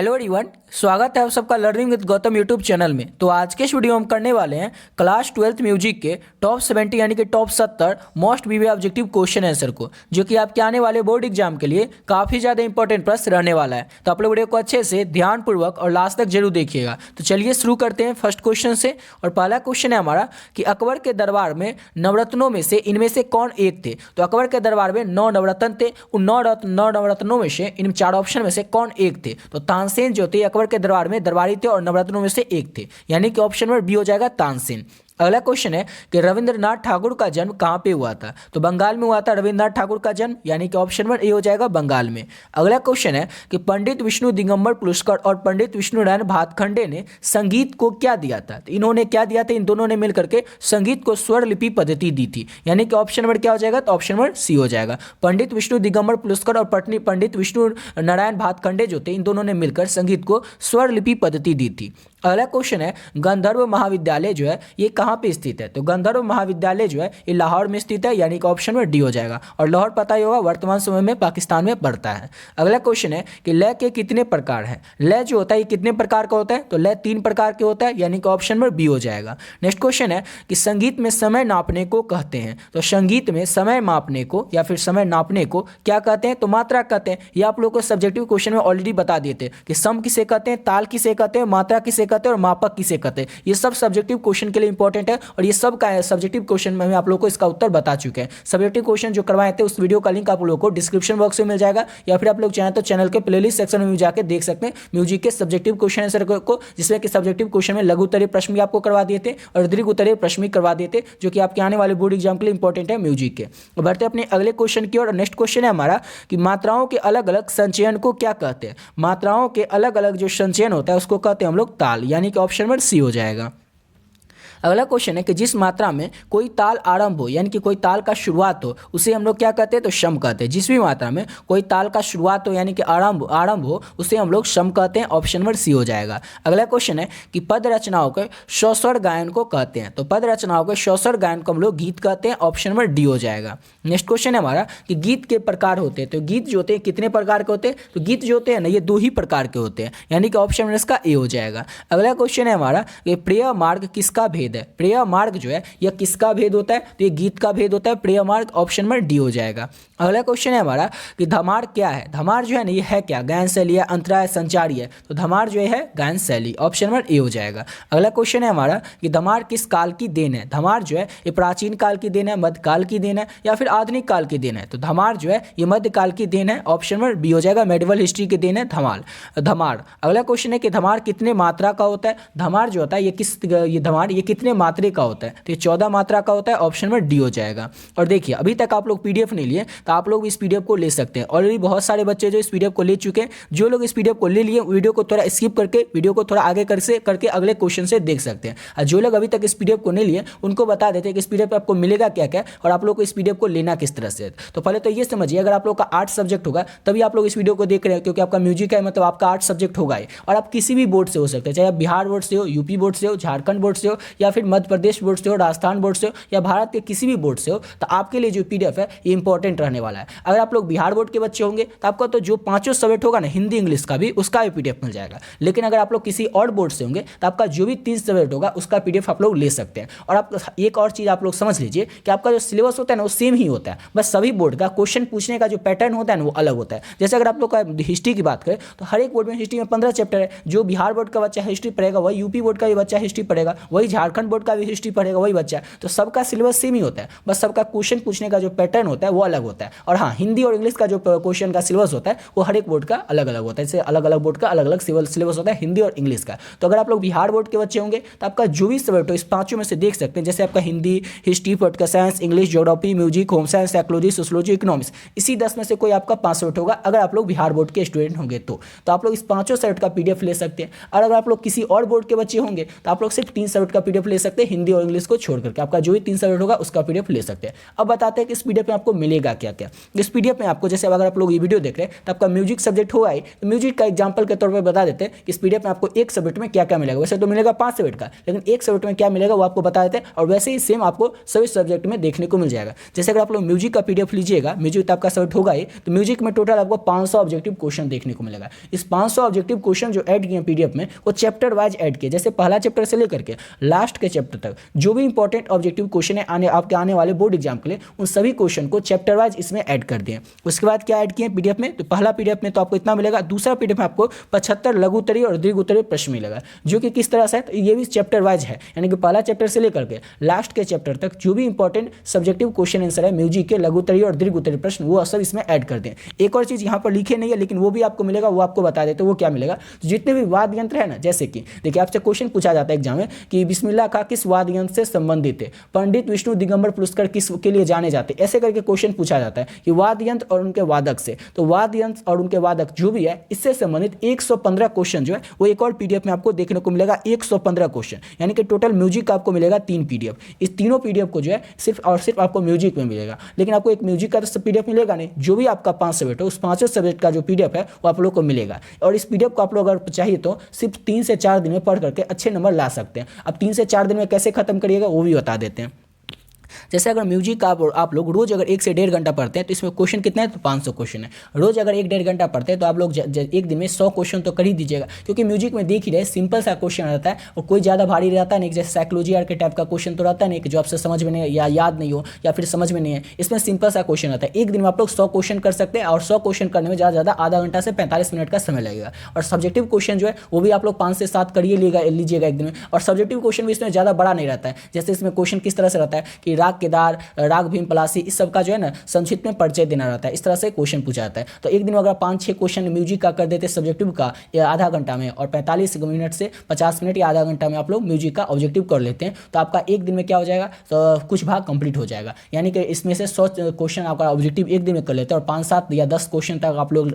Hello everyone, स्वागत है आप सबका learning with Gautam YouTube channel में। तो आज के इस वीडियो में हम करने वाले हैं क्लास 12th म्यूजिक के टॉप 70 यानी कि टॉप 70 मोस्ट वीवी ऑब्जेक्टिव क्वेश्चन आंसर को, जो कि आपके आने वाले बोर्ड एग्जाम के लिए काफ़ी ज़्यादा इंपॉर्टेंट प्रश्न रहने वाला है। तो आप लोग वीडियो को अच्छे से ध्यानपूर्वक और लास्ट तक जरूर देखिएगा। तो चलिए शुरू करते हैं फर्स्ट क्वेश्चन से। और पहला क्वेश्चन है हमारा कि अकबर के दरबार में नवरत्नों में से इनमें से कौन एक थे। तो अकबर के दरबार में 9 नवरत्न थे। उन 9 नवरत्नों में से इन 4 ऑप्शन में से कौन एक थे। तो तानसेन जो थे अकबर के दरबार में दरबारी थे और नवरत्नों में से एक थे, यानी कि ऑप्शन नंबर बी हो जाएगा तानसेन। अगला क्वेश्चन है कि रविंद्रनाथ ठाकुर का जन्म कहाँ पे हुआ था। तो बंगाल में हुआ था रविंद्रनाथ ठाकुर का जन्म, यानी कि ऑप्शन नंबर ए हो जाएगा बंगाल में। अगला क्वेश्चन है कि पंडित विष्णु दिगंबर पुरस्कार और पंडित विष्णु नारायण भातखंडे ने संगीत को क्या दिया था। तो इन्होंने क्या दिया था, इन दोनों ने मिलकर के संगीत को स्वर लिपि पद्धति दी थी, यानी कि ऑप्शन नंबर क्या हो जाएगा, तो ऑप्शन नंबर सी हो जाएगा। पंडित विष्णु दिगंबर पुरस्कार और पंडित विष्णु नारायण भातखंडे जो थे, इन दोनों ने मिलकर संगीत को स्वर लिपि पद्धति दी थी। अगला क्वेश्चन है गंधर्व महाविद्यालय जो है ये कहाँ पे स्थित है। तो गंधर्व महाविद्यालय जो है ये लाहौर में स्थित है, यानी कि ऑप्शन में डी हो जाएगा। और लाहौर पता ही होगा वर्तमान समय में पाकिस्तान में पड़ता है। अगला क्वेश्चन है कि लय के कितने प्रकार हैं। लय जो होता है ये कितने प्रकार का होता है। तो लय 3 प्रकार के होता है, यानी कि ऑप्शन में बी हो जाएगा। नेक्स्ट क्वेश्चन है कि संगीत में समय नापने को कहते हैं। तो संगीत में समय मापने को या फिर समय नापने को क्या कहते हैं। तो मात्रा कहते हैं। ये आप लोगों को सब्जेक्टिव क्वेश्चन में ऑलरेडी बता दिए थे कि सम किसे कहते हैं, ताल किसे कहते हैं, मात्रा किसे कहते हैं और मापक किसे कहते हैं। ये सब सब्जेक्टिव क्वेश्चन के लिए इंपॉर्टेंट है और ये सब का सब्जेक्टिव क्वेश्चन में आप लोगों को इसका उत्तर बता चुके हैं। सब्जेक्टिव क्वेश्चन जो करवाए थे उस वीडियो का लिंक आप लोगों को डिस्क्रिप्शन बॉक्स में मिल जाएगा, या फिर आप लोग चाहें तो चैनल के प्लेलिस्ट सेक्शन में जाकर देख सकते हैं म्यूजिक के सब्जेक्टिव क्वेश्चन आंसर को, जिसमें कि सब्जेक्टिव क्वेश्चन में लघु उत्तरीय प्रश्न भी आपको करवा दिए थे और दीर्घ उत्तरीय प्रश्न भी करवा दिए थे, जो कि आपके आने वाले बोर्ड एग्जाम के लिए इंपॉर्टेंट है म्यूजिक के। बढ़ते अपने अगले क्वेश्चन की ओर। नेक्स्ट क्वेश्चन है हमारा कि मात्राओं के अलग अलग संचयन को क्या कहते हैं। मात्राओं के अलग अलग जो संचयन होता है उसको कहते हैं हम लोग ताल, यानी कि ऑप्शन नंबर सी हो जाएगा। अगला क्वेश्चन है कि जिस मात्रा में कोई ताल आरंभ हो, यानी कि कोई ताल का शुरुआत हो, उसे हम लोग क्या कहते हैं, तो शम कहते हैं। जिस भी मात्रा में कोई ताल का शुरुआत हो यानी कि आरंभ हो, उसे हम लोग शम कहते हैं। ऑप्शन नंबर सी हो जाएगा। अगला क्वेश्चन है कि पद रचनाओं के सौस्वर गायन को कहते हैं। तो पद रचनाओं के सौस्वर गायन को हम लोग गीत कहते हैं। ऑप्शन नंबर डी हो जाएगा। नेक्स्ट क्वेश्चन है हमारा कि गीत के प्रकार होते हैं। तो गीत जो होते हैं कितने प्रकार के होते हैं। तो गीत जो होते हैं ना ये 2 ही प्रकार के होते हैं, यानी कि ऑप्शन नंबर इसका ए हो जाएगा। अगला क्वेश्चन है हमारा कि प्रिय मार्ग किसका भेद है। प्रिय मार्ग जो है यह किसका भेद होता है। तो ये गीत का भेद होता है प्रिय मार्ग। ऑप्शन नंबर डी हो जाएगा। अगला क्वेश्चन है हमारा कि धमार क्या है। धमार जो है ना ये है क्या, गायन शैली है, अंतरा है, संचारी है। तो धमार जो है गायन शैली। ऑप्शन नंबर ए हो जाएगा। अगला क्वेश्चन है हमारा कि धमार किस काल की देन है। धमार जो है ये प्राचीन काल की देन है, मध्यकाल की देन है या फिर आधुनिक काल की देन है। तो धमार जो है ये मध्यकाल की देन है। ऑप्शन नंबर बी हो जाएगा। मेडिवल हिस्ट्री की देन है धमार। अगला क्वेश्चन है कि धमार कितने मात्रा का होता है। धमार जो होता है ये धमार ये कितने मात्रे का होता है। तो ये 14 मात्रा का होता है। ऑप्शन नंबर डी हो जाएगा। और देखिए अभी तक आप लोग पीडीएफ नहीं लिए तो आप लोग इस पीडीएफ को ले सकते हैं। ऑलरेडी बहुत सारे बच्चे जो इस पीडीएफ को ले चुके हैं, जो लोग इस पीडीएफ को ले लिए वीडियो को थोड़ा स्किप करके वीडियो को थोड़ा आगे करके अगले क्वेश्चन से देख सकते हैं। और जो लोग अभी तक इस पीडीएफ को नहीं लिए उनको बता देते हैं कि इस पीडीएफ आपको मिलेगा क्या क्या और आप लोग को इस पीडीएफ को लेना किस तरह से। तो पहले तो ये समझिए अगर आप लोग का 8 सब्जेक्ट होगा तभी आप लोग इस वीडियो को देख रहे हैं, क्योंकि आपका म्यूजिक है मतलब आपका 8 सब्जेक्ट होगा ही। और आप किसी भी बोर्ड से हो सकते हैं, चाहे आप बिहार बोर्ड से हो, यूपी बोर्ड से हो, झारखंड बोर्ड से हो या फिर मध्य प्रदेश बोर्ड से हो, राजस्थान बोर्ड से हो या भारत के किसी भी बोर्ड से हो, तो आपके लिए जो पीडीएफ है ये इंपॉर्टेंट रहने वाला है। अगर आप लोग बिहार बोर्ड के बच्चे होंगे तो आपका तो जो 5 सब्जेक्ट होगा ना हिंदी इंग्लिश का भी, उसका भी पीडीएफ मिल जाएगा। लेकिन अगर आप लोग किसी और बोर्ड से होंगे तो आपका जो भी 3 सब्जेक्ट होगा उसका पीडीएफ आप लोग ले सकते हैं। और आप एक और चीज़ आप लोग समझ लीजिए कि आपका जो सिलेबस होता है ना वो सेम ही होता है, बस सभी बोर्ड का क्वेश्चन पूछने का जो पैटर्न होता है ना वो अलग होता है। जैसे अगर आप लोग का हिस्ट्री की बात करें तो हर एक बोर्ड में हिस्ट्री में 15 चैप्टर है। जो बिहार बोर्ड का बच्चा हिस्ट्री पढ़ेगा वही यूपी बोर्ड का भी बच्चा हिस्ट्री पढ़ेगा, वही झारखंड बोर्ड का भी हिस्ट्री पढ़ेगा वही बच्चा। तो सबका सिलेबस सेम ही होता है, बस सबका क्वेश्चन पूछने का जो पैटर्न होता है वो अलग होता है। और हाँ, हिंदी और इंग्लिश का जो क्वेश्चन का सिलेबस होता है वो हर एक बोर्ड का अलग अलग होता है। जैसे अलग अलग बोर्ड का अलग अलग सिलेबस होता है हिंदी और इंग्लिश का। तो अगर आप लोग बिहार बोर्ड के बच्चे होंगे तो आपका जो भी सब्जेक्ट हो इस 5 में से देख सकते हैं। जैसे आपका Hindi, history, political science, English, geography, music, home science, psychology, sociology, economics, इसी 10 में से कोई आपका 5 सब्जेक्ट होगा अगर आप लोग बिहार बोर्ड के स्टूडेंट होंगे तो आप लोग इस 5 सब्जेक्ट का पीडीएफ ले सकते हैं। और अगर आप लोग किसी और बोर्ड के बच्चे होंगे तो आप लोग सिर्फ 3 सब्जेक्ट का पीडीएफ ले सकते हैं हिंदी और इंग्लिश को छोड़ करके, आपका जो भी 3 सब्जेक्ट होगा उसका पीडीएफ ले सकते हैं। अब बताते हैं कि इस पीडीएफ में आपको मिलेगा क्या क्या। इस पीडीएफ में आपको, जैसे अगर आप लोग ये वीडियो देख रहे हैं तो आपका म्यूजिक सब्जेक्ट होगा ही, तो म्यूजिक का एग्जाम्पल के तौर पर बता देते हैं कि इस पीडीएफ में आपको एक सब्जेक्ट में क्या क्या मिलेगा। वैसे तो मिलेगा 5 सब्जेक्ट का, लेकिन एक सब्जेक्ट में क्या मिलेगा वो आपको बता देते हैं, और वैसे ही सेम आपको सभी सब्जेक्ट में देखने को मिल जाएगा। जैसे अगर आप लोग म्यूजिक का पीडीएफ लीजिएगा, म्यूजिक तो आपका सब्जेक्ट होगा ही, तो म्यूजिक में टोटल आपको 500 ऑब्जेक्टिव क्वेश्चन देखने को मिलेगा। इस 500 ऑब्जेक्टिव क्वेश्चन जो ऐड किए पीडीएफ में वो चैप्टर वाइज ऐड किए, जैसे पहला चैप्टर से लेकर के लास्ट के चैप्टर तक जो भी इंपॉर्टेंट ऑब्जेक्टिव क्वेश्चन है आपके आने वाले बोर्ड एग्जाम के लिए, उन सभी क्वेश्चन को चैप्टर वाइज इसमें ऐड कर दिए। उसके बाद क्या ऐड किए पीडीएफ में, तो पहला पीडीएफ में तो आपको इतना मिलेगा, दूसरा पीडीएफ में आपको 75 लघु उत्तरीय और दीर्घ उत्तरीय प्रश्न मिलेगा, जो कि किस तरह से है, तो ये भी चैप्टर वाइज है, यानी कि पहला चैप्टर से लेकर के लास्ट के चैप्टर तक जो भी इंपॉर्टेंट सब्जेक्टिव क्वेश्चन आंसर है म्यूजिक के लघु उत्तरीय और दीर्घ उत्तरीय प्रश्न, वो सब इसमें ऐड कर दें। एक और चीज यहाँ पर लिखे नहीं है लेकिन वो भी आपको मिलेगा, वो आपको बता देते, वो क्या मिलेगा। जितने भी वाद्य यंत्र है ना, जैसे कि देखिए आपसे क्वेश्चन पूछा जाता है एग्जाम में कि बिस्मिल्लाह खां किस वाद्य यंत्र से संबंधित है, पंडित विष्णु दिगंबर पुरस्कार किस के लिए जाने जाते, ऐसे करके क्वेश्चन पूछा जाता है कि वाद्य यंत्र और उनके वादक से, तो वाद्य यंत्र और उनके वादक जो भी है इससे संबंधित 115 क्वेश्चन जो है वो एक और पीडीएफ में आपको देखने को मिलेगा। 115 क्वेश्चन, यानी कि टोटल म्यूजिक का आपको मिलेगा 3 पीडीएफ। इस तीनों पीडीएफ को जो है सिर्फ और सिर्फ आपको म्यूजिक में मिलेगा, लेकिन आपको एक म्यूजिक का तो पीडीएफ मिलेगा नहीं, जो भी आपका 5 सब्जेक्ट है उस 5 सब्जेक्ट का जो पीडीएफ है वो आप लोग को मिलेगा। और इस पीडीएफ को आप लोग अगर चाहिए तो सिर्फ 3 से 4 दिन में पढ़ करके अच्छे नंबर ला सकते हैं। अब 3 से 4 दिन में कैसे खत्म करिएगा वो भी बता देते हैं। जैसे अगर म्यूजिक का आप लोग रोज अगर 1 से 1.5 घंटा पढ़ते हैं तो इसमें क्वेश्चन कितने हैं, तो 500 क्वेश्चन है। रोज अगर 1-1.5 घंटा पढ़ते हैं तो आप लोग एक दिन में 100 क्वेश्चन तो कर ही दीजिएगा, क्योंकि म्यूजिक में देख ही रहे सिंपल सा क्वेश्चन रहता है और कोई ज़्यादा भारी रहता नहीं, जैसे साइकोलॉजी आर के टाइप का क्वेश्चन तो रहता नहीं कि जो आपसे समझ में नहीं या याद नहीं हो या फिर समझ में नहीं है। इसमें सिंपल सा क्वेश्चन रहता है, एक दिन में आप लोग 100 क्वेश्चन कर सकते हैं, और 100 क्वेश्चन करने में ज़्यादा आधा घंटा से 45 मिनट का समय लगेगा। और सब्जेक्टिव क्वेश्चन जो है वो भी आप लोग 5 से 7 करिए लीजिएगा एक दिन में। और सब्जेक्टिव क्वेश्चन भी इसमें ज़्यादा बड़ा नहीं रहता है, जैसे इसमें क्वेश्चन किस तरह से रहता है कि राग केदार, राग भीम पलासी, इस सब का जो है ना संक्षिप्त में परिचय देना रहता है, इस तरह से क्वेश्चन पूछा जाता है। तो एक दिन में अगर 5-6 क्वेश्चन म्यूजिक का कर देते सब्जेक्टिव का या आधा घंटा में, और 45 मिनट से 50 मिनट या आधा घंटा में आप लोग म्यूजिक का ऑब्जेक्टिव कर लेते हैं, तो आपका एक दिन में क्या हो जाएगा, तो कुछ भाग कंप्लीट हो जाएगा। यानी कि इसमें से 100 क्वेश्चन आपका ऑब्जेक्टिव एक दिन में कर लेते हैं, और 5-7 या 10 क्वेश्चन तक आप लोग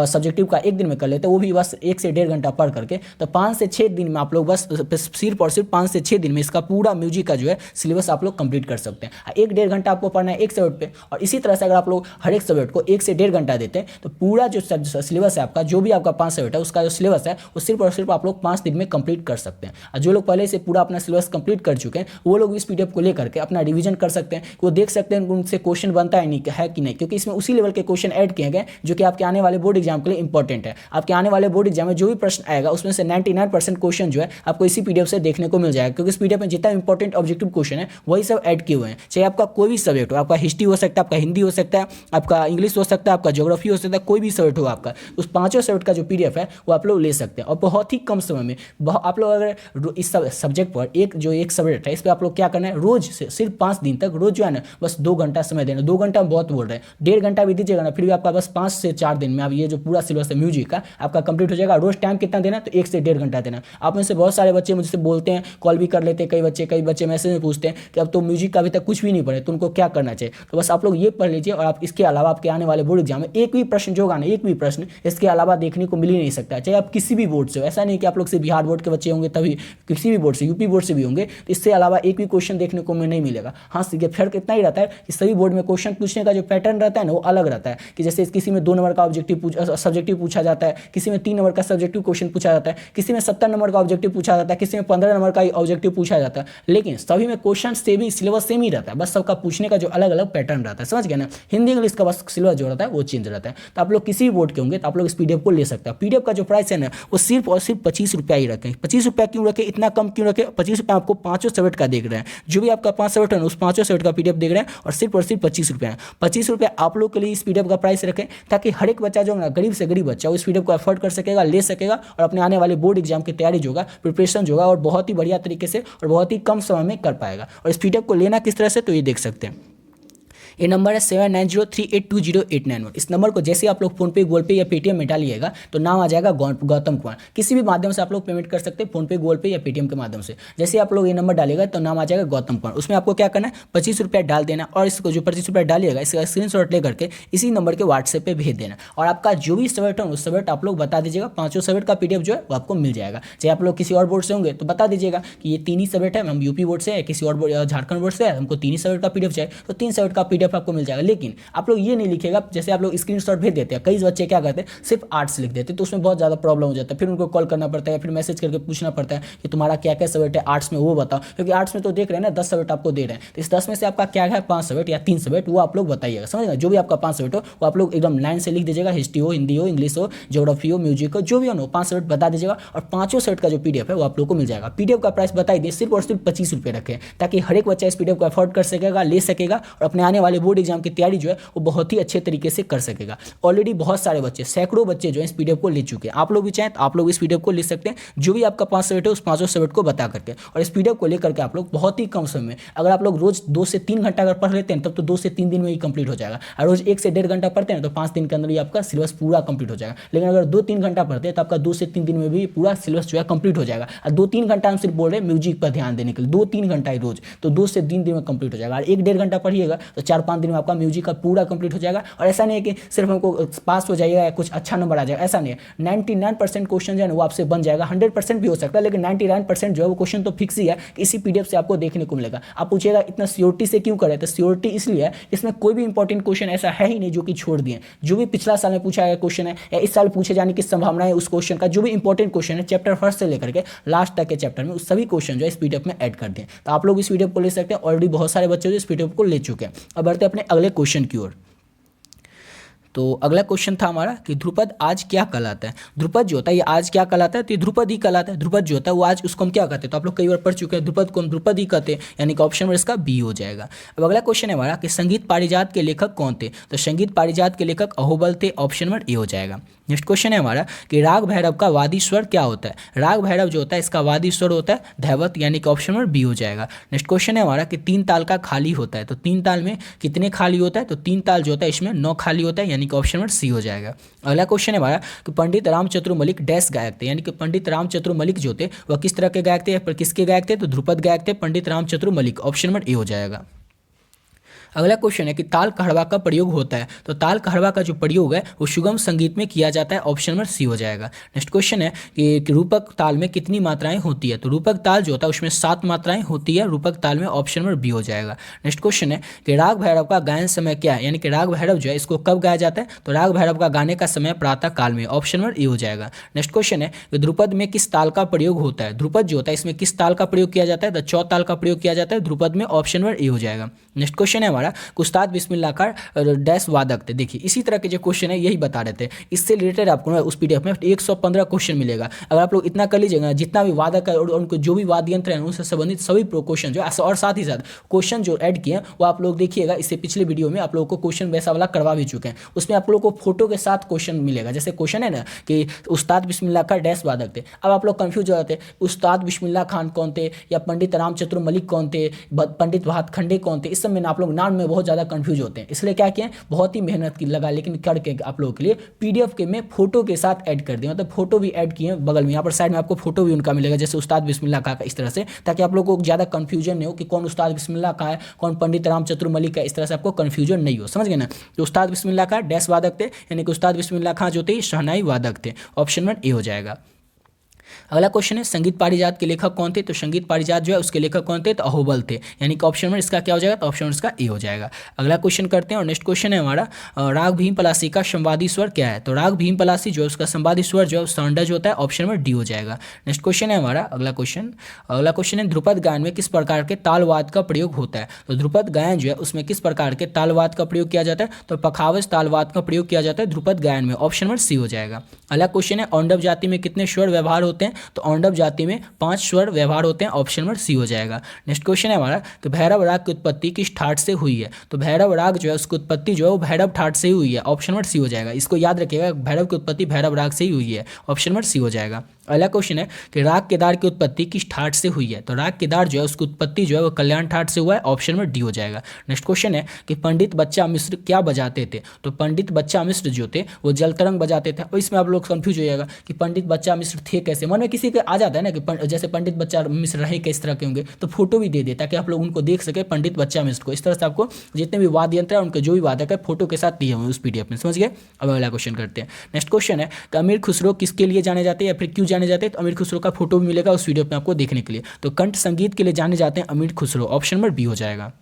सब्जेक्टिव का एक दिन में कर लेते हैं, वो भी बस 1 से 1.5 घंटा पढ़ करके। तो 5 से 6 दिन में आप लोग बस सिर्फ और सिर्फ 5 से 6 दिन में इसका पूरा म्यूजिक का जो है सिलेबस आप लोग कंप्लीट कर सकते हैं। 1-1.5 घंटा आपको पढ़ना है एक सब्जेक्ट पे, और इसी तरह से अगर आप लोग हर एक सब्जेक्ट को 1 से 1.5 घंटा देते हैं तो पूरा जो सिलेबस है आपका, जो भी आपका 5 सब्जेक्ट है उसका जो सिलेबस है वो सिर्फ और सिर्फ आप लोग 5 दिन में कंप्लीट कर सकते हैं। और जो लोग पहले से पूरा अपना सिलेबस कंप्लीट कर चुके हैं वो लोग इस पीडीएफ को लेकर के अपना रिवीजन कर सकते हैं, वो देख सकते हैं उनसे क्वेश्चन बनता है नहीं है कि नहीं, क्योंकि इसमें उसी लेवल के क्वेश्चन ऐड किए गए जो कि आपके आने वाले बोर्ड एग्जाम के लिए इंपॉर्टेंट है। आपके आने वाले बोर्ड एग्जाम में जो भी प्रश्न आएगा उसमें से 99% क्वेश्चन जो है आपको इसी पीडीएफ से देखने को मिल जाएगा, क्योंकि इस पीडीएफ में जितना इंपॉर्टेंट ऑब्जेक्टिव क्वेश्चन है वही सब ऐड किए हुए हैं। चाहे आपका कोई भी सब्जेक्ट हो, आपका हिस्ट्री हो सकता है, आपका हिंदी हो सकता है, आपका इंग्लिश हो सकता है, आपका ज्योग्राफी हो सकता है, कोई भी सब्जेक्ट हो आपका, उस 5 सब्जेक्ट का जो पीडीएफ है वो आप लोग ले सकते हैं। और बहुत ही कम समय में आप लोग अगर इस सब्जेक्ट पर एक सब्जेक्ट है इस पर आप लोग क्या करना है, रोज से सिर्फ 5 दिन तक रोज जो है ना बस 2 घंटा समय देना। 2 घंटा बहुत बोल रहे हैं, 1.5 घंटा भी दीजिएगा ना, फिर भी आपका बस 5 से 4 दिन में अब ये जो पूरा सिलेबस है म्यूजिक का आपका कंप्लीट हो जाएगा। रोज टाइम कितना देना, तो 1 से 1.5 घंटा देना। आप में से बहुत सारे बच्चे मुझसे बोलते हैं, कॉल भी कर लेते हैं, कई बच्चे मैसेज में पूछते हैं कि अब तो म्यूजिक का अभी तक कुछ भी नहीं पढ़े, तो उनको क्या करना चाहिए। तो बस आप लोग ये पढ़ लीजिए, और आप इसके अलावा आपके आने वाले बोर्ड एग्जाम में एक भी प्रश्न जो होगा ना, एक भी प्रश्न इसके अलावा देखने को मिल ही नहीं सकता। चाहे आप किसी भी बोर्ड से हो, ऐसा नहीं कि आप लोग से बिहार बोर्ड के बच्चे होंगे तभी, किसी भी बोर्ड से, यूपी बोर्ड से भी होंगे, तो इससे अलावा एक भी क्वेश्चन देखने को नहीं मिलेगा। हाँ, सीधे फर्क इतना ही रहता है कि सभी बोर्ड में क्वेश्चन पूछने का जो पैटर्न रहता है ना वो अलग रहता है, कि जैसे किसी में 2 नंबर का सब्जेक्टिव पूछा जाता है, किसी में 3 नंबर का सब्जेक्टिव क्वेश्चन पूछा जाता है, किसी में 70 नंबर का ऑब्जेक्टिव पूछा जाता है, किसी में 15 नंबर का ऑब्जेक्टिव पूछा जाता है, लेकिन सभी में क्वेश्चन सेम ही, सिलेबस सेम ही रहता है, बस सबका पूछने का जो अलग अलग पैटर्न रहता है, समझ गए ना। हिंदी इंग्लिश का बस सिलेबस जो रहता है वो चेंज रहता है। तो आप लोग किसी भी बोर्ड के होंगे तो आप लोग इस पीडीएफ को ले सकते हैं। पीडीएफ का जो प्राइस है ना वो सिर्फ और सिर्फ 25 रुपया ही रखें। 25 रुपया क्यों रखें, इतना कम क्यों रखें? 25 रुपया आपको 5 सब्जेक्ट का देख रहे हैं, जो भी आपका 5 सब्जेक्ट है उस 5 सब्जेक्ट का पीडीएफ देख रहे हैं, और सिर्फ 25 रुपया है। 25 रुपया आप लोग के लिए इस पीडीएफ का प्राइस रखें, ताकि हर एक बच्चा जो है ना, गरीब से गरीब बच्चा वो इस पीडीएफ को अफोर्ड कर सकेगा, ले सकेगा, और अपने आने वाले बोर्ड एग्जाम की तैयारी जो होगा, प्रिपरेशन जो होगा, और बहुत ही बढ़िया तरीके से और बहुत ही कम समय में कर पाएगा। और इस पीडीएफ को लेना किस तरह से, तो ये देख सकते हैं। ये नंबर है 7903820891। इस नंबर को जैसे आप लोग फोनपे, गूगल पे या पेटीएम में डालिएगा तो नाम आ जाएगा गौतम कुमार। किसी भी माध्यम से आप लोग पेमेंट कर सकते हैं, फोनपे, गूगल पे या पेटीएम के माध्यम से। जैसे आप लोग ये नंबर डालिएगा तो नाम आ जाएगा गौतम कुमार। उसमें आपको क्या करना है, 25 रुपया डाल देना और इसको जो 25 रुपया डालिएगा इसका स्क्रीनशॉट लेकर के इसी नंबर के व्हाट्सएप पे भेज देना। और आपका जो भी सब्जेक्ट है उस सब्जेक्ट आप लोग बता दीजिएगा। पांचों सब्जेक्ट का पीडीएफ जो है वो आपको मिल जाएगा। चाहे आप लोग किसी और बोर्ड से होंगे तो बता दीजिएगा कि ये 3 ही सब्जेक्ट है, हम यूपी बोर्ड से है, किसी और बोर्ड झारखंड बोर्ड से है, हमको 3 ही सब्जेक्ट का पीडीएफ चाहिए तो 3 सब्जेक्ट का पीडीएफ आपको मिल जाएगा। लेकिन आप लोग ये नहीं लिखेगा, जैसे आप लोग स्क्रीनशॉट भेज देते हैं, कई बच्चे क्या करते हैं सिर्फ आर्ट्स लिख देते हैं, तो उसमें बहुत ज़्यादा प्रॉब्लम हो जाता है। फिर उनको कॉल करना पड़ता है, फिर मैसेज करके पूछना पड़ता है कि तुम्हारा क्या क्या सब्जेक्ट है आर्ट्स में वो बताओ, क्योंकि आर्ट्स में तो देख रहे हैं ना 10 सब्जेक्ट आपको दे रहे हैं, तो इस 10 में से आपका क्या है 5 सब्जेक्ट या 3 सब्जेक्ट वो आप लोग बताइएगा। समझिएगा, जो भी आपका 5 सब्जेक्ट हो वो आप लोग एकदम लाइन से लिख दीजिएगा। हिस्ट्री हो, हिंदी हो, इंग्लिश हो, ज्योग्राफी हो, म्यूजिक हो, जो भी हो 5 सब्जेक्ट बता दीजिएगा और पांचों सब्जेक्ट का जो पीडीएफ है वो आप लोग को मिल जाएगा। पीडीएफ का प्राइस बताई दिए, सिर्फ और सिर्फ 25 रुपये रखें, ताकि हर एक बच्चा इस पीडीएफ को अफोर्ड कर सकेगा, ले सकेगा और अपने आने वाले बोर्ड एग्जाम की तैयारी जो है वो बहुत ही अच्छे तरीके से कर सकेगा। ऑलरेडी बहुत सारे बच्चे, सैकड़ों बच्चे जो है इस पीडीएफ को ले चुके हैं। आप लोग भी चाहें तो आप लोग इस पीडीएफ को ले सकते हैं, जो भी आपका 5 सब्जेक्ट है उस 5 सब्जेक्ट को बता करके। और इस पीडीएफ को लेकर के आप लोग बहुत ही कम समय में, अगर आप लोग रोज 2 से 3 घंटा अगर पढ़ लेते हैं तब तो 2 से 3 दिन में ही कंप्लीट हो जाएगा। और रोज 1 से 1.5 घंटा पढ़ते हैं तो 5 दिन के अंदर ही आपका सिलेबस पूरा कंप्लीट हो जाएगा। लेकिन अगर 2-3 घंटा पढ़ते हैं तो आपका 2 से 3 दिन में भी पूरा सिलेबस जो है कंप्लीट हो जाएगा। और 2-3 घंटा हम सिर्फ बोल रहे हैं म्यूजिक पर ध्यान देने के लिए, 2-3 घंटा ही रोज, तो 2 से 3 दिन में कंप्लीट हो जाएगा। और 1-1.5 घंटा पढ़िएगा तो 4-5 दिन में आपका म्यूजिक का पूरा कंप्लीट हो जाएगा। और ऐसा नहीं है कि सिर्फ हमको पास हो जाइएगा या कुछ अच्छा नंबर आ जाएगा, ऐसा नहीं है। 99% क्वेश्चन जो है वो आपसे बन जाएगा। 100% भी हो सकता है, लेकिन 99% जो है वो क्वेश्चन तो फिक्स ही है कि इसी पीडीएफ से आपको देखने को मिलेगा। आप पूछिएगा इतना श्योरिटी से क्यों करें, तो श्योरिटी इसलिए है इसमें कोई भी इंपॉर्टेंट क्वेश्चन ऐसा है ही नहीं जो कि छोड़ दिए। जो भी पिछला साल में पूछा गया क्वेश्चन है या इस साल पूछे जाने की संभावना है, उस क्वेश्चन का जो भी इंपॉर्टेंट क्वेश्चन है चैप्टर फर्स्ट से लेकर के लास्ट तक के चैप्टर में, उस सभी क्वेश्चन जो है इस पीडीएफ में ऐड कर दें। तो आप लोग इस पीडीएफ को ले सकते हैं। ऑलरेडी बहुत सारे बच्चे जो इस पीडीएफ को ले चुके हैं। अब बढ़ते हैं अपने अगले क्वेश्चन की ओर। तो अगला क्वेश्चन था हमारा कि ध्रुपद आज क्या कहलाता है। ध्रुपद जो होता है ये आज क्या कहलाता है, तो ये ध्रुपद ही कहलाता है। ध्रुपद जो होता है वो आज, उसको हम क्या कहते हैं, तो आप लोग कई बार पढ़ चुके हैं, ध्रुपद को हम ध्रुपद ही कहते हैं, यानी कि ऑप्शन में इसका बी हो जाएगा। अब अगला क्वेश्चन है हमारा कि संगीत पारिजात के लेखक कौन थे, तो संगीत पारिजात के लेखक अहोबल थे, ऑप्शन नंबर ए हो जाएगा। नेक्स्ट क्वेश्चन है हमारा कि राग भैरव का वादी स्वर क्या होता है। राग भैरव जो होता है इसका वादी स्वर होता है धैवत, यानी कि ऑप्शन नंबर बी हो जाएगा। नेक्स्ट क्वेश्चन है हमारा कि 3 ताल का खाली होता है, तो 3 ताल में कितने खाली होता है, तो 3 ताल जो होता है इसमें 9 खाली होता है, यानी कि ऑप्शन नंबर सी हो जाएगा। अगला क्वेश्चन है हमारा कि पंडित रामचतुर मलिक डैश गायक थे, यानी कि पंडित रामचतुर मलिक जो थे वह किस तरह के गायक थे, पर किसके गायक थे, तो ध्रुपद गायक थे Pandit Ramchatur Mallik, option number A हो जाएगा। अगला क्वेश्चन है कि ताल कहड़वा का प्रयोग होता है, तो ताल कहड़वा का जो प्रयोग है वो सुगम संगीत में किया जाता है, ऑप्शन नंबर सी हो जाएगा। नेक्स्ट क्वेश्चन है कि रूपक ताल में कितनी मात्राएं होती है, तो रूपक ताल जो होता है उसमें 7 मात्राएं होती है रूपक ताल में, ऑप्शन नंबर बी हो जाएगा। नेक्स्ट क्वेश्चन है कि राग भैरव का गायन समय क्या है, यानी कि राग भैरव जो है इसको कब गाया जाता है, तो राग भैरव का गाने का समय प्रातः काल में, ऑप्शन नंबर ए हो जाएगा। नेक्स्ट क्वेश्चन है कि ध्रुपद में किस ताल का प्रयोग होता है, ध्रुपद जो होता है इसमें किस ताल का प्रयोग किया जाता है, तो चौ ताल का प्रयोग किया जाता है ध्रुपद में, ऑप्शन नंबर ए हो जाएगा। नेक्स्ट क्वेश्चन है हमारा उस्ताद बिस्मिल्लाह खां डैश वादक थे। देखिए इसी तरह के जो क्वेश्चन है यही बता रहे थे, इससे रिलेटेड आपको ना उस पीडीएफ में 115 क्वेश्चन मिलेगा। अगर आप लोग इतना कर लीजिएगा, जितना भी वादक है और उनको जो भी वाद्य यंत्र है उनसे संबंधित सभी क्वेश्चन जो है, और साथ ही साथ क्वेश्चन जो ऐड किए वो आप लोग देखिएगा। इससे पिछले वीडियो में आप लोगों को क्वेश्चन वैसा वाला करवा भी चुके हैं, उसमें आप लोगों को फोटो के साथ क्वेश्चन मिलेगा। जैसे क्वेश्चन है ना कि उस्ताद बिस्मिल्लाह खां डैश वादक थे, अब आप लोग कंफ्यूज हो जाते हैं उस्ताद बिस्मिल्लाह खान कौन थे या पंडित रामचतुर मलिक कौन थे, पंडित भातखंडे कौन थे, इस सब में आप लोग नाम में बहुत ज़्यादा कंफ्यूज होते हैं। इसलिए क्या किए, बहुत ही मेहनत की लगा, लेकिन करके आप लोगों के लिए पीडीएफ के में फोटो के साथ ऐड कर दिया, मतलब फोटो भी ऐड किए बगल में, यहाँ पर साइड में आपको फोटो भी उनका मिलेगा, जैसे उस्ताद बिस्मिल्लाह खां का, इस तरह से, ताकि आप लोगों को ज़्यादा कंफ्यूजन नहीं हो कि कौन उस्ताद बिस्मिल्लाह खां है, कौन पंडित रामचतुर मलिक है, इस तरह से आपको कंफ्यूजन नहीं हो। समझ गए ना, तो उस्ताद बिस्मिल्लाह खां डैश वादक थे, यानी कि उस्ताद बिस्मिल्लाह खां जो थे शहनाई वादक थे, ऑप्शन नंबर ए हो जाएगा। अगला क्वेश्चन है संगीत पारिजात के लेखक कौन थे, तो संगीत पारिजात जो है उसके लेखक कौन थे, तो अहोबल थे, यानी कि ऑप्शन में इसका क्या हो जाएगा, तो ऑप्शन इसका ए हो जाएगा। अगला क्वेश्चन करते हैं और नेक्स्ट क्वेश्चन है हमारा राग भीम पलासी का संवादी स्वर क्या है, तो राग भीम पलासी जो है उसका संवादी स्वर जो है सांडज होता है, ऑप्शन में डी हो जाएगा। नेक्स्ट क्वेश्चन है हमारा अगला क्वेश्चन है ध्रुपद गायन में किस प्रकार के तालवाद का प्रयोग होता है, तो ध्रुपद गायन जो है उसमें किस प्रकार के तालवाद का प्रयोग किया जाता है, तो पखावज तालवाद का प्रयोग किया जाता है ध्रुपद गायन में, ऑप्शन में सी हो जाएगा। अगला क्वेश्चन है औंडव जाति में कितने स्वर व्यवहार होते हैं, तो औंडव जाति में 5 स्वर व्यवहार होते हैं, ऑप्शन नंबर सी हो जाएगा। नेक्स्ट क्वेश्चन है हमारा कि भैरव राग की उत्पत्ति किस ठाट से हुई है, तो भैरव राग जो है उसकी उत्पत्ति जो है वो भैरव ठाट से ही हुई है, ऑप्शन नंबर सी हो जाएगा। इसको याद रखिएगा, भैरव की उत्पत्ति भैरव राग से ही हुई है, ऑप्शन नंबर सी हो जाएगा। अगला क्वेश्चन है कि राग केदार की उत्पत्ति किस ठाट से हुई है? तो राग केदार जो है उसकी उत्पत्ति जो है वो कल्याण ठाट से हुआ है, ऑप्शन में डी हो जाएगा। नेक्स्ट क्वेश्चन है कि पंडित बच्चा मिश्र क्या बजाते थे? तो पंडित बच्चा मिश्र जो थे वो जलतरंग बजाते थे। और इसमें आप लोग कंफ्यूज हो जाएगा कि पंडित बच्चा मिश्र थे कैसे, मन में किसी के आ जाता है ना कि जैसे पंडित बच्चा मिश्र रहे किस तरह के होंगे, तो फोटो भी दे दे ताकि आप लोग उनको देख सके पंडित बच्चा मिश्र को। इस तरह से आपको जितने भी वाद्य यंत्र है उनके जो भी वादक है फोटो के साथ दिए हुए उस पीडीएफ में, समझ गए। अब अगला क्वेश्चन करते हैं। नेक्स्ट क्वेश्चन है कि अमीर खुसरो किसके लिए जाने जाते हैं या फिर क्यों जाने जाते हैं? तो अमीर खुसरो का फोटो भी मिलेगा उस वीडियो में आपको देखने के लिए। तो कंठ संगीत के लिए जाने जाते हैं अमीर खुसरो, ऑप्शन नंबर बी हो जाएगा।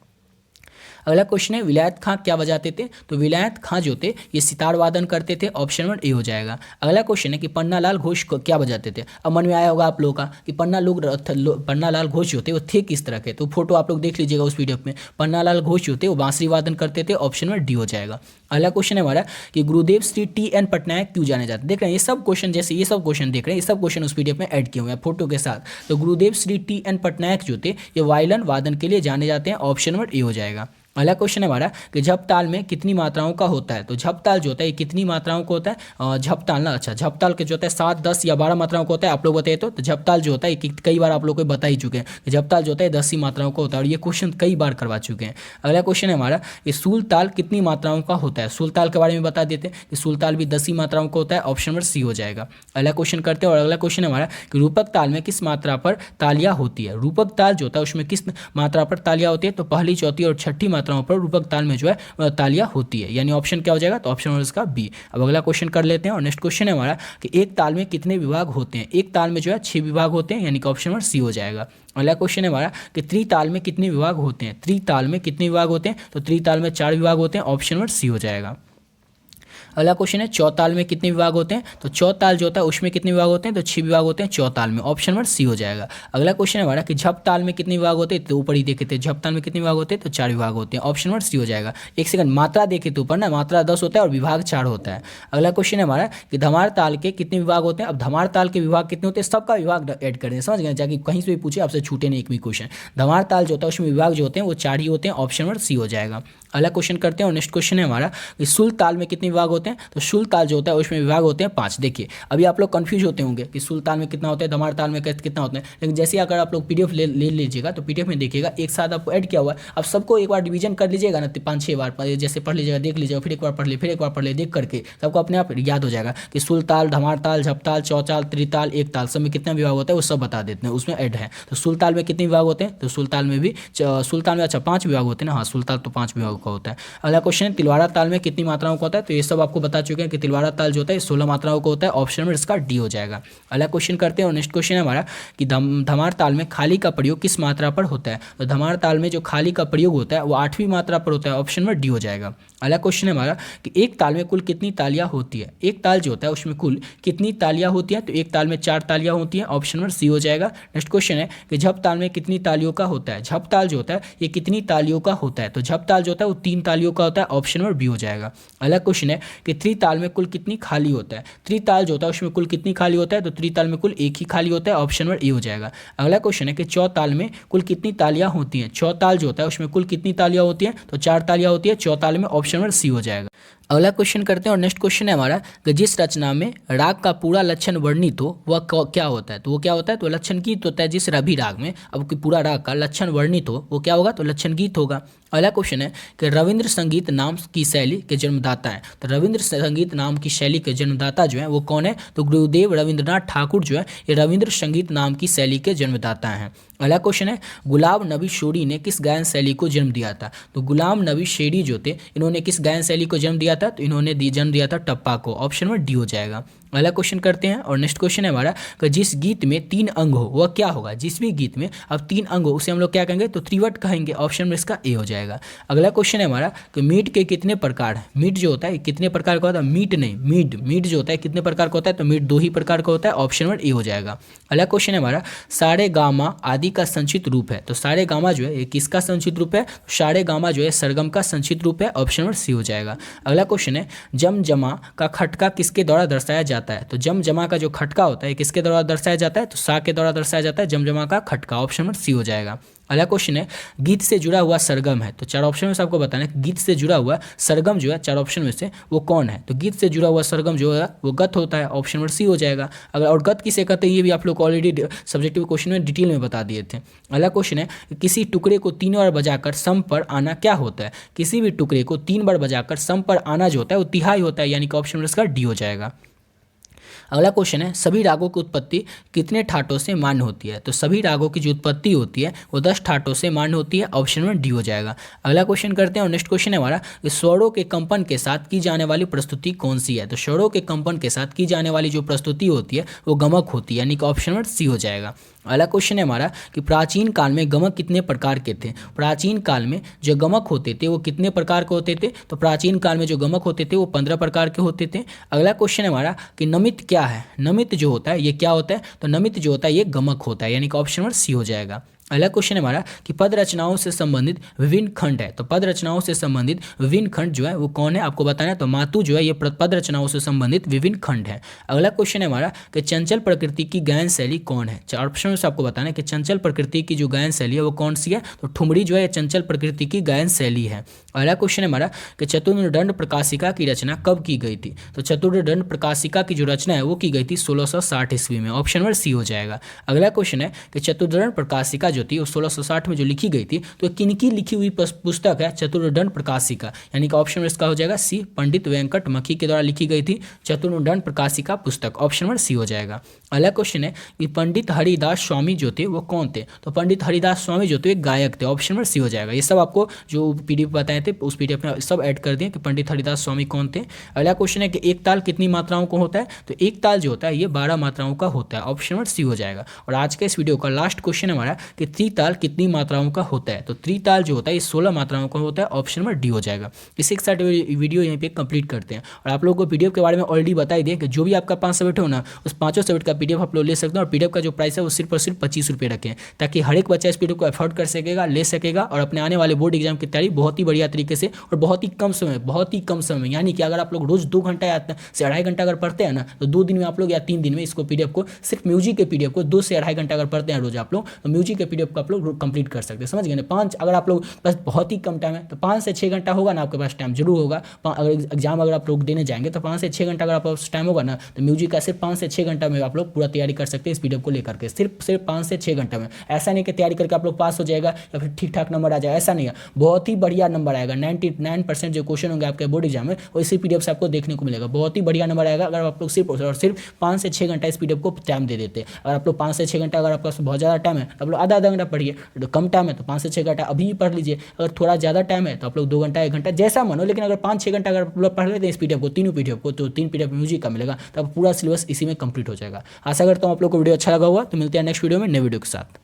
अगला क्वेश्चन है विलायत खां क्या बजाते थे? तो विलायत खां जो थे ये सितार वादन करते थे, ऑप्शन नंबर ए हो जाएगा। अगला क्वेश्चन है कि पन्नालाल घोष को क्या बजाते थे? अब मन में आया होगा आप लोगों का कि पन्नालाल घोष जो थे वो थे किस तरह के, तो फोटो आप लोग देख लीजिएगा उस वीडियो में। पन्नालाल घोष जो थे वो बांसुरी वादन करते थे, ऑप्शन नंबर डी हो जाएगा। अगला क्वेश्चन है हमारा कि गुरुदेव श्री टी.एन. पटनायक क्यों जाने जाते? देख रहे हैं ये सब क्वेश्चन, जैसे ये सब क्वेश्चन देख रहे हैं ये सब क्वेश्चन उस पीडीएफ में ऐड किए हुए हैं फोटो के साथ। तो गुरुदेव श्री टी.एन. पटनायक जो थे ये वायलिन वादन के लिए जाने जाते हैं, ऑप्शन नंबर ए हो जाएगा। अगला क्वेश्चन है हमारा कि झप ताल में कितनी मात्राओं का होता है? तो झप ताल जो होता है ये कितनी मात्राओं का होता है? झप ताल ना, अच्छा झप ताल के जो होता है 7, 10 या 12 मात्राओं का होता है, आप लोग बताइए। तो झप ताल जो होता है कई बार आप लोग को बता ही चुके हैं कि झप ताल जो होता है 10 ही मात्राओं का होता है और ये क्वेश्चन कई बार करवा चुके हैं। अगला क्वेश्चन है हमारा कि सूल ताल कितनी मात्राओं का होता है? सूल ताल के बारे में बता देते हैं कि सूल ताल भी 10 ही मात्राओं का होता है, ऑप्शन नंबर सी हो जाएगा। अगला क्वेश्चन करते हैं और अगला क्वेश्चन है हमारा कि रूपक ताल में किस मात्रा पर तालियां होती है? रूपक ताल जो होता है उसमें किस मात्रा पर तालियां होती है? तो पहली, चौथी और छठी मात्राओं पर रूपक ताल में जो है तालियां होती है, यानी ऑप्शन क्या हो जाएगा? तो ऑप्शन नंबर इसका बी। अब अगला क्वेश्चन कर लेते हैं और नेक्स्ट क्वेश्चन है हमारा कि एक ताल में कितने विभाग होते हैं? एक ताल में जो है 6 विभाग होते हैं, यानी कि ऑप्शन नंबर सी हो जाएगा। अगला क्वेश्चन है हमारा कि त्रिताल में कितने विभाग होते हैं? त्रिताल में कितने विभाग होते हैं? तो त्रिताल में 4 विभाग होते हैं, ऑप्शन नंबर सी हो जाएगा। अगला क्वेश्चन है चौताल में कितने विभाग होते हैं? तो चौताल जो होता है उसमें कितने विभाग होते हैं? तो 6 विभाग होते हैं चौताल में, ऑप्शन नंबर सी हो जाएगा। अगला क्वेश्चन है हमारा कि झप ताल में कितने विभाग होते हैं? तो ऊपर ही देखे थे झप ताल में कितने विभाग होते हैं? तो 4 विभाग होते हैं, ऑप्शन नंबर सी हो जाएगा। एक सेकंड, मात्रा देखे तो ऊपर ना मात्रा 10 होता है और विभाग 4 होता है। अगला क्वेश्चन है हमारा कि धमार ताल के कितने विभाग होते हैं? अब धमार ताल के विभाग कितने होते हैं? सबका विभाग ऐड कर दें, समझ गए, जाकि कहीं से भी पूछे आपसे छूटे नहीं एक भी क्वेश्चन। धमार ताल जो होता है उसमें विभाग जो होते हैं वो 4 ही होते हैं, ऑप्शन नंबर सी हो जाएगा। अगला क्वेश्चन करते हैं और नेक्स्ट क्वेश्चन है हमारा कि सुल ताल में कितने विभाग होते हैं? तो सुल ताल जो होता है उसमें विभाग होते हैं 5। देखिए अभी आप लोग कंफ्यूज होते होंगे कि सुल ताल में कितना होता है, धमार ताल में कितना होता है, लेकिन जैसे अगर आप लोग पीडीएफ ले लीजिएगा तो पीडीएफ में देखिएगा एक साथ आपको ऐड किया हुआ है। अब सबको एक बार डिवीजन कर लीजिएगा ना 5-6 बार, जैसे पढ़ लीजिएगा, देख लीजिएगा, फिर एक बार पढ़ ली, फिर एक बार पढ़ ली, देख करके सबको अपने आप याद हो जाएगा कि सुल ताल, धमार ताल, झपताल, चौताल, त्रिताल, एक ताल, सब में कितना विभाग होता है वो सब बता देते हैं, उसमें ऐड है। तो सुल ताल में कितने विभाग होते हैं? तो सुल ताल में भी अच्छा 5 विभाग होते हैं ना, हाँ सुल ताल तो 5 विभाग का होता है। अगला क्वेश्चन है तिलवाड़ा ताल में कितनी मात्राओं का होता है? तो ये सब आपको बता चुके हैं कि तिलवाड़ा ताल जो होता है 16 मात्राओं का होता है, ऑप्शन में इसका डी हो जाएगा। अगला क्वेश्चन करते हैं और नेक्स्ट क्वेश्चन है हमारा कि धमार ताल में खाली का प्रयोग किस मात्रा पर होता है? तो धमार ताल में जो खाली का प्रयोग होता है वो 8वीं मात्रा पर होता है, ऑप्शन में डी हो जाएगा। अगला क्वेश्चन है हमारा कि एक ताल में कुल कितनी तालियां होती है? एक ताल जो होता है उसमें कुल कितनी तालियां होती हैं? तो एक ताल में 4 तालियां होती हैं, ऑप्शन नंबर सी हो जाएगा। नेक्स्ट क्वेश्चन है कि झप ताल में कितनी तालियों का होता है? झप ताल जो होता है ये कितनी तालियों का होता है? तो झप ताल जो होता है वो 3 तालियों का होता है, ऑप्शन नंबर बी हो जाएगा। अगला क्वेश्चन है कि त्रिताल में कुल कितनी खाली होता है? त्रिताल जो होता है उसमें कुल कितनी खाली होता है? तो त्रिताल में कुल 1 ही खाली होता है, ऑप्शन नंबर ए हो जाएगा। अगला क्वेश्चन है कि चौताल में कुल कितनी तालियां होती हैं? चौताल जो होता है उसमें कुल कितनी तालियां होती हैं? तो 4 तालियां होती है चौताल में, ऑप्शन नंबर सी हो जाएगा। अगला क्वेश्चन करते हैं और नेक्स्ट क्वेश्चन है हमारा कि जिस रचना में राग का पूरा लक्षण वर्णित हो वह क्या होता है? तो वो क्या होता है? तो लक्षण गीत होता है। जिस रवि राग में अब पूरा राग का लक्षण वर्णित हो वो क्या होगा? तो लक्षण गीत होगा। अगला क्वेश्चन है कि रविंद्र संगीत नाम की शैली के जन्मदाता है। तो रविंद्र संगीत नाम की शैली के जन्मदाता जो है वो कौन है? तो गुरुदेव रविंद्रनाथ ठाकुर जो है ये रविंद्र संगीत नाम की शैली के जन्मदाता हैं। अगला क्वेश्चन है गुलाब नबी शेरी ने किस गायन शैली को जन्म दिया था? तो गुलाम नबी शेरी जो थे इन्होंने किस गायन शैली को जन्म दिया था? तो इन्होंने जन्म दिया था टप्पा को, ऑप्शन में डी हो जाएगा। अगला क्वेश्चन करते हैं और नेक्स्ट क्वेश्चन है हमारा कि जिस गीत में 3 अंग हो वह क्या होगा? जिस भी गीत में अब 3 अंग हो उसे हम लोग क्या कहेंगे? तो त्रिवट कहेंगे, ऑप्शन में इसका ए हो जाएगा। अगला क्वेश्चन है हमारा कि मीट के कितने प्रकार हैं? मीट जो होता है कितने प्रकार का होता है? मीट नहीं, मीट जो होता है कितने प्रकार का होता है? तो मीट 2 ही प्रकार का होता है, ऑप्शन में ए हो जाएगा। अगला क्वेश्चन है हमारा सारे गामा आदि का संचित रूप है। तो सारे गामा जो है ये किसका संचित रूप है? सारे गामा जो है सरगम का संचित रूप है, ऑप्शन में सी हो जाएगा। अगला क्वेश्चन है जम जमा का खटका किसके द्वारा दर्शाया जाता जाता है? तो जम जमा का जो खटका होता है किसके द्वारा दर्शाया जाता है? तो सा के द्वारा दर्शाया जाता है, जम जमा का खटका। ऑप्शन नंबर सी हो जाएगा। अगला क्वेश्चन है गीत से जुड़ा हुआ सरगम है। तो चार ऑप्शन में से आपको बताना है गीत से जुड़ा हुआ सरगम जो है चार ऑप्शन में से वो कौन है? तो गीत से जुड़ा हुआ सरगम जो है वो गत होता है। ऑप्शन नंबर सी हो जाएगा। अगर और गत किसे कहते हैं ये भी आप लोग को ऑलरेडी सब्जेक्टिव क्वेश्चन में डिटेल में बता दिए थे। अगला क्वेश्चन है किसी टुकड़े को 3 बार बजाकर सम पर आना क्या होता है? किसी भी टुकड़े को 3 बार बजाकर सम पर आना जो होता है वो तिहाई होता है, यानी कि ऑप्शन नंबर इसका डी हो जाएगा। अगला क्वेश्चन है सभी रागों की उत्पत्ति कितने ठाटों से मान्य होती है? तो सभी रागों की जो उत्पत्ति होती है वो 10 ठाटों से मान्य होती है। ऑप्शन में डी हो जाएगा। अगला क्वेश्चन करते हैं और नेक्स्ट क्वेश्चन है हमारा स्वरों के कंपन के साथ की जाने वाली प्रस्तुति कौन सी है? तो स्वरों के कंपन के साथ की जाने वाली जो प्रस्तुति होती है वो गमक होती है, यानी कि ऑप्शन नंबर सी हो जाएगा। अगला क्वेश्चन है हमारा कि प्राचीन काल में गमक कितने प्रकार के थे? प्राचीन काल में जो गमक होते थे वो कितने प्रकार के होते थे? तो प्राचीन काल में जो गमक होते थे वो 15 प्रकार के होते थे। अगला क्वेश्चन है हमारा कि नमित क्या है? नमित जो होता है ये क्या होता है? तो नमित जो होता है ये गमक होता है, यानी कि ऑप्शन नंबर सी हो जाएगा। अगला क्वेश्चन है हमारा कि पद रचनाओं से संबंधित विभिन्न खंड है। तो पद रचनाओं से संबंधित विभिन्न खंड जो है वो कौन है आपको बताना है? तो मातु जो है ये पद रचनाओं से संबंधित विभिन्न खंड है। अगला क्वेश्चन है हमारा कि चंचल प्रकृति की गायन शैली कौन है? चार ऑप्शन से आपको बताना है कि चंचल प्रकृति की जो गायन शैली है वो कौन सी है? तो ठुमरी जो है चंचल प्रकृति की गायन शैली है। अगला क्वेश्चन है हमारा कि चतुर्दंड प्रकाशिका की रचना कब की गई थी? तो चतुर्दंड प्रकाशिका की जो रचना है वो की गई थी 1660 ईस्वी में। ऑप्शन नंबर सी हो जाएगा। अगला क्वेश्चन है कि चतुर्दंड प्रकाशिका जो थी वो 1660 में जो लिखी गई थी तो किनकी लिखी हुई पुस्तक है चतुर्दंड प्रकाशिका, यानी कि ऑप्शन नंबर इसका हो जाएगा सी, पंडित वेंकट मक्खी के द्वारा लिखी गई थी चतुर्दंड प्रकाशिका पुस्तक। ऑप्शन नंबर सी हो जाएगा। अगला क्वेश्चन है कि पंडित हरिदास स्वामी जो थे वो कौन थे? तो पंडित हरिदास स्वामी जो थे एक गायक थे। ऑप्शन नंबर सी हो जाएगा। ये सब आपको जो पीडीएफ बताए थे उस पीडीएफ में सब ऐड कर दिए कि पंडित हरिदास स्वामी कौन थे। अगला क्वेश्चन है कि एक ताल कितनी मात्राओं को होता है? तो एक ताल जो होता है ये 12 मात्राओं का होता है। ऑप्शन नंबर सी हो जाएगा। और आज के इस वीडियो का लास्ट क्वेश्चन हमारा कि त्रिताल कितनी मात्राओं का होता है? तो त्रिताल जो होता है ये 16 मात्राओं का होता है। ऑप्शन नंबर डी हो जाएगा। इसी के साथ वीडियो यहीं पे कंप्लीट करते हैं और आप लोगों को पीडीएफ के बारे में ऑलरेडी बता ही दें कि जो भी आपका 5 सब्जेक्ट हो ना उस 5 सब्जेक्ट का पीडीएफ आप लोग ले सकते हैं और पीडीएफ का जो प्राइस है वो सिर्फ और सिर्फ 25 रुपये रखें ताकि हर एक बच्चा इस पीडीएफ को अफोर्ड कर सकेगा, ले सकेगा और अपने आने वाले बोर्ड एग्जाम की तैयारी बहुत ही बढ़िया तरीके से और बहुत ही कम समय यानी कि अगर आप लोग रोज 2 घंटा या से 2.5 घंटा अगर पढ़ते हैं ना तो 2 दिन में आप लोग या 3 दिन में इसको पीडीएफ को सिर्फ म्यूजिक के पीडीएफ को 2 से 2.5 घंटा अगर पढ़ते हैं रोज आप लोग तो म्यूजिक के पीडीएफ को आप लोग कंप्लीट कर सकते हैं। समझ गए ना? 5 अगर आप लोग बस बहुत ही कम टाइम है तो 5 से 6 घंटा होगा ना आपके पास टाइम जरूर होगा। अगर एग्जाम अगर आप लोग देने जाएंगे तो 5 से 6 घंटा अगर आपके पास टाइम होगा ना तो म्यूजिक का सिर्फ 5 से 6 घंटा में आप लोग पूरा तैयारी कर सकते हैं इस पीडीएफ को लेकर के सिर्फ 5 से 6 घंटा में। ऐसा नहीं कि तैयारी करके आप लोग पास हो जाएगा या फिर ठीक ठाक नंबर आ जाए, ऐसा नहीं है। बहुत ही बढ़िया नंबर आएगा। 99% जो क्वेश्चन होंगे आपके बोर्ड एग्जाम में वो इसी पीडीएफ से आपको देखने को मिलेगा। बहुत ही बढ़िया नंबर आएगा अगर आप लोग सिर्फ और सिर्फ 5 से 6 घंटा इस पीडीएफ को टाइम दे देते। अगर आप लोग 5 से 6 घंटा अगर आपके पास बहुत ज़्यादा टाइम है तो आप लोग आधा घंटा पढ़िए, तो कम टाइम है तो 5 से 6 घंटा अभी पढ़ लीजिए। अगर थोड़ा ज़्यादा टाइम है तो आप लोग 2 घंटा 1 घंटा जैसा मन हो, लेकिन अगर 5-6 घंटा अगर आप लोग पढ़ लेते हैं इस पीडीएफ को, तीनों पीडीएफ को, तो 3 पीडीएफ म्यूजिक का मिलेगा तो पूरा सिलेबस इसी में कंप्लीट हो जाएगा। आशा करता हूँ आप लोग को वीडियो अच्छा लगा हुआ। तो मिलते हैं नेक्स्ट वीडियो में नए वीडियो के साथ।